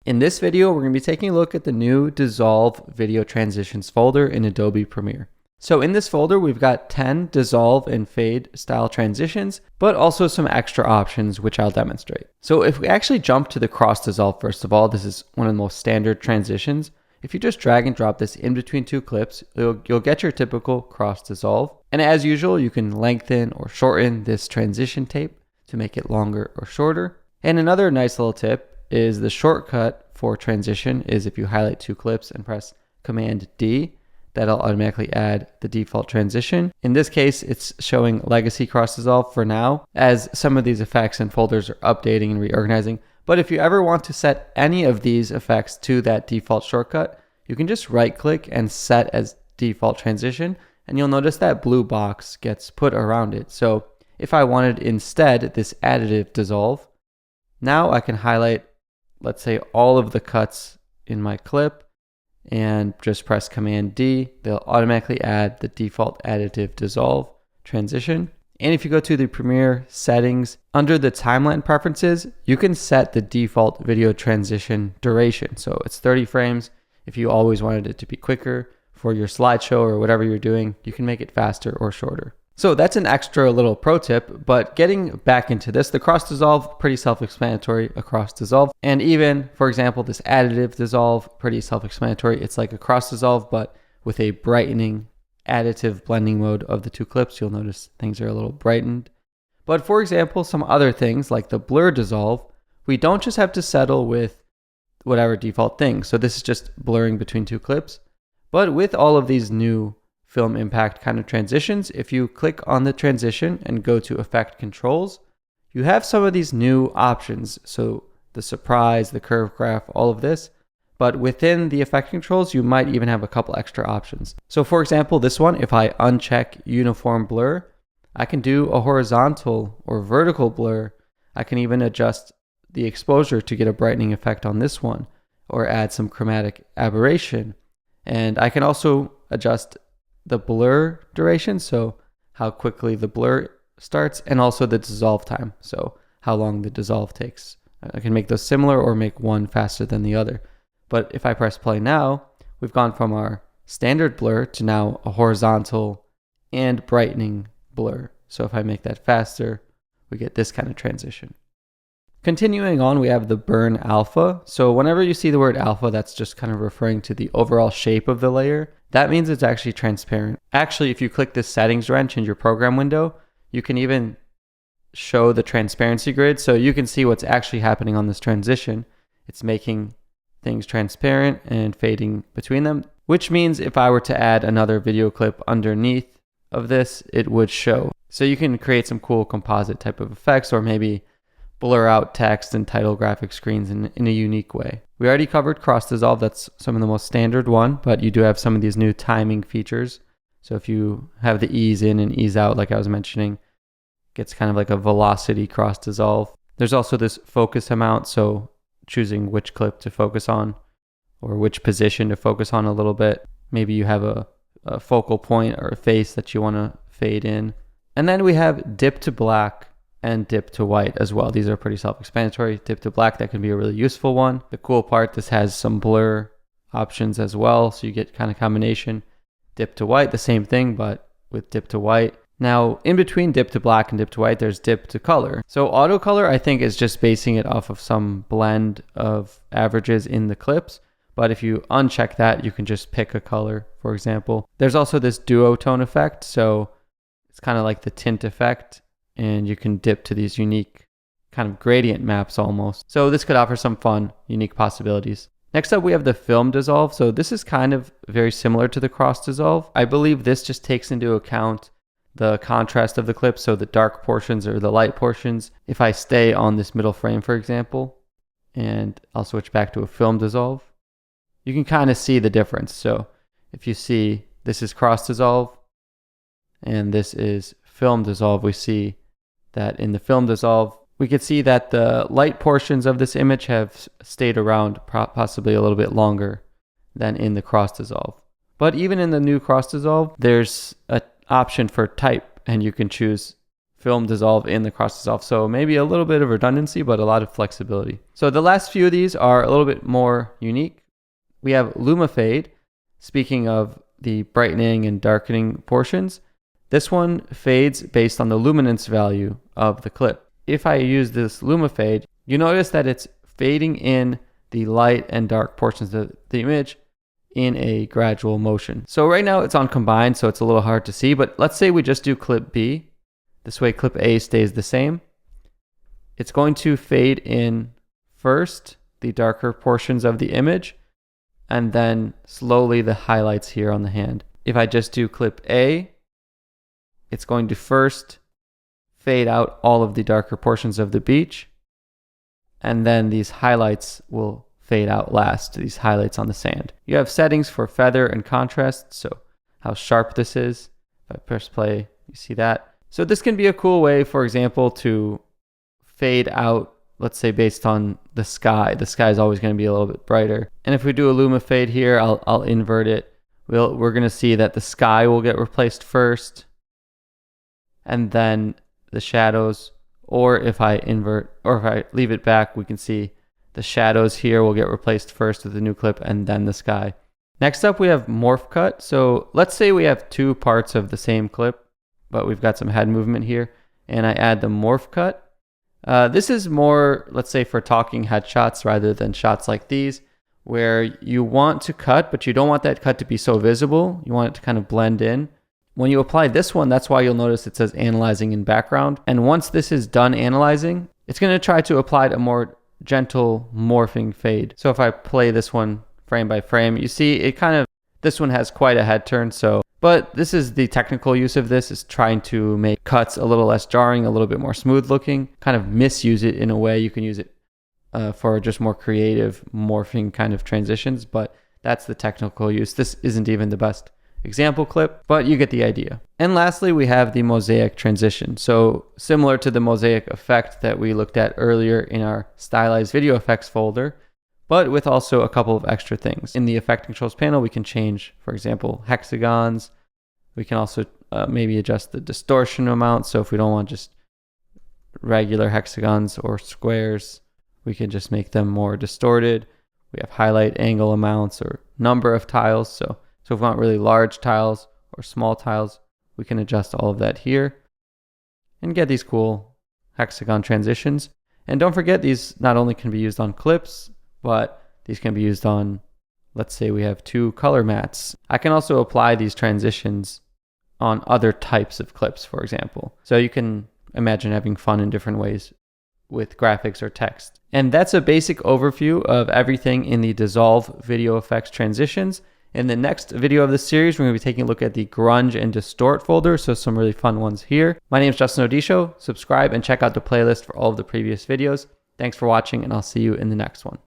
In this video, we're going to be taking a look at the new Dissolve Video Transitions folder in Adobe Premiere. So in this folder, we've got 10 dissolve and fade style transitions, but also some extra options, which I'll demonstrate. So if we actually jump to the cross dissolve, first of all, this is one of the most standard transitions. If you just drag and drop this in between two clips, you'll get your typical cross dissolve. And as usual, you can lengthen or shorten this transition tape to make it longer or shorter. And another nice little tip is the shortcut for transition is if you highlight two clips and press Command D, that'll automatically add the default transition. In this case, it's showing legacy cross dissolve for now, as some of these effects and folders are updating and reorganizing. But if you ever want to set any of these effects to that default shortcut, you can just right click and set as default transition, and you'll notice that blue box gets put around it. So if I wanted instead this additive dissolve, now I can highlight, let's say, all of the cuts in my clip and just press Command D. They'll automatically add the default additive dissolve transition. And if you go to the Premiere settings, under the timeline preferences, you can set the default video transition duration. So it's 30 frames. If you always wanted it to be quicker for your slideshow or whatever you're doing, you can make it faster or shorter. So that's an extra little pro tip, but getting back into this, the cross dissolve, pretty self-explanatory across dissolve. And even, for example, this additive dissolve, pretty self-explanatory. It's like a cross dissolve, but with a brightening additive blending mode of the two clips. You'll notice things are a little brightened. But for example, some other things like the blur dissolve, we don't just have to settle with whatever default thing. So this is just blurring between two clips. But with all of these new film impact kind of transitions, if you click on the transition and go to Effect Controls, you have some of these new options. So the surprise, the curve graph, all of this. But within the effect controls, you might even have a couple extra options. So for example, this one, if I uncheck uniform blur, I can do a horizontal or vertical blur. I can even adjust the exposure to get a brightening effect on this one, or add some chromatic aberration. And I can also adjust the blur duration, so how quickly the blur starts, and also the dissolve time, so how long the dissolve takes. I can make those similar or make one faster than the other. But if I press play now, we've gone from our standard blur to now a horizontal and brightening blur. So if I make that faster, we get this kind of transition. Continuing on, we have the burn alpha. So whenever you see the word alpha, that's just kind of referring to the overall shape of the layer. That means it's actually transparent. Actually, if you click this settings wrench in your program window, you can even show the transparency grid. So you can see what's actually happening on this transition. It's making things transparent and fading between them, which means if I were to add another video clip underneath of this, it would show. So you can create some cool composite type of effects, or maybe blur out text and title graphic screens in a unique way. We already covered cross dissolve. That's some of the most standard one, but you do have some of these new timing features. So if you have the ease in and ease out, like I was mentioning, it gets kind of like a velocity cross dissolve. There's also this focus amount, so choosing which clip to focus on or which position to focus on a little bit. Maybe you have a focal point or a face that you want to fade in. And then we have dip to black and dip to white as well. These are pretty self-explanatory. Dip to black, that can be a really useful one. The cool part, this has some blur options as well, so you get kind of combination. Dip to white, the same thing, but with dip to white. Now, in between dip to black and dip to white, there's dip to color. So auto color, I think, is just basing it off of some blend of averages in the clips. But if you uncheck that, you can just pick a color, for example. There's also this duotone effect. So it's kind of like the tint effect, and you can dip to these unique kind of gradient maps almost. So this could offer some fun, unique possibilities. Next up, we have the film dissolve. So this is kind of very similar to the cross dissolve. I believe this just takes into account the contrast of the clip, so the dark portions or the light portions. If I stay on this middle frame, for example, and I'll switch back to a film dissolve, you can kind of see the difference. So if you see this is cross dissolve and this is film dissolve, we see that in the film dissolve, we could see that the light portions of this image have stayed around possibly a little bit longer than in the cross dissolve. But even in the new cross dissolve, there's an option for type, and you can choose film dissolve in the cross dissolve. So maybe a little bit of redundancy, but a lot of flexibility. So the last few of these are a little bit more unique. We have Luma fade. Speaking of the brightening and darkening portions, this one fades based on the luminance value of the clip. If I use this Luma fade, you notice that it's fading in the light and dark portions of the image in a gradual motion. So right now it's on combined, so it's a little hard to see, but let's say we just do clip B. This way clip A stays the same. It's going to fade in first the darker portions of the image, and then slowly the highlights here on the hand. If I just do clip A, it's going to first fade out all of the darker portions of the beach, and then these highlights will fade out last, these highlights on the sand. You have settings for feather and contrast, so how sharp this is. If I press play, you see that. So this can be a cool way, for example, to fade out, let's say based on the sky. The sky is always going to be a little bit brighter. And if we do a Luma fade here, I'll invert it. We're going to see that the sky will get replaced first, and then the shadows. Or if I invert, or if I leave it back, we can see the shadows here will get replaced first with the new clip, and then the sky. Next up, we have morph cut. So let's say we have two parts of the same clip, but we've got some head movement here, and I add the morph cut. This is more, let's say, for talking headshots rather than shots like these, where you want to cut, but you don't want that cut to be so visible. You want it to kind of blend in. When you apply this one, that's why you'll notice it says analyzing in background. And once this is done analyzing, it's going to try to apply a more gentle morphing fade. So if I play this one frame by frame, you see it kind of, this one has quite a head turn. But this is the technical use of this, is trying to make cuts a little less jarring, a little bit more smooth looking, kind of misuse it in a way. You can use it for just more creative morphing kind of transitions, but that's the technical use. This isn't even the best example clip, but you get the idea. And lastly, we have the mosaic transition. So similar to the mosaic effect that we looked at earlier in our stylized video effects folder, but with also a couple of extra things. In the effect controls panel, we can change, for example, hexagons. We can also maybe adjust the distortion amount. So if we don't want just regular hexagons or squares, we can just make them more distorted. We have highlight angle amounts or number of tiles. So if we want really large tiles or small tiles, we can adjust all of that here and get these cool hexagon transitions. And don't forget, these not only can be used on clips, but these can be used on, let's say we have two color mats. I can also apply these transitions on other types of clips, for example. So you can imagine having fun in different ways with graphics or text. And that's a basic overview of everything in the Dissolve video effects transitions. In the next video of this series, we're going to be taking a look at the grunge and distort folder, so some really fun ones here. My name is Justin Odisho. Subscribe and check out the playlist for all of the previous videos. Thanks for watching, and I'll see you in the next one.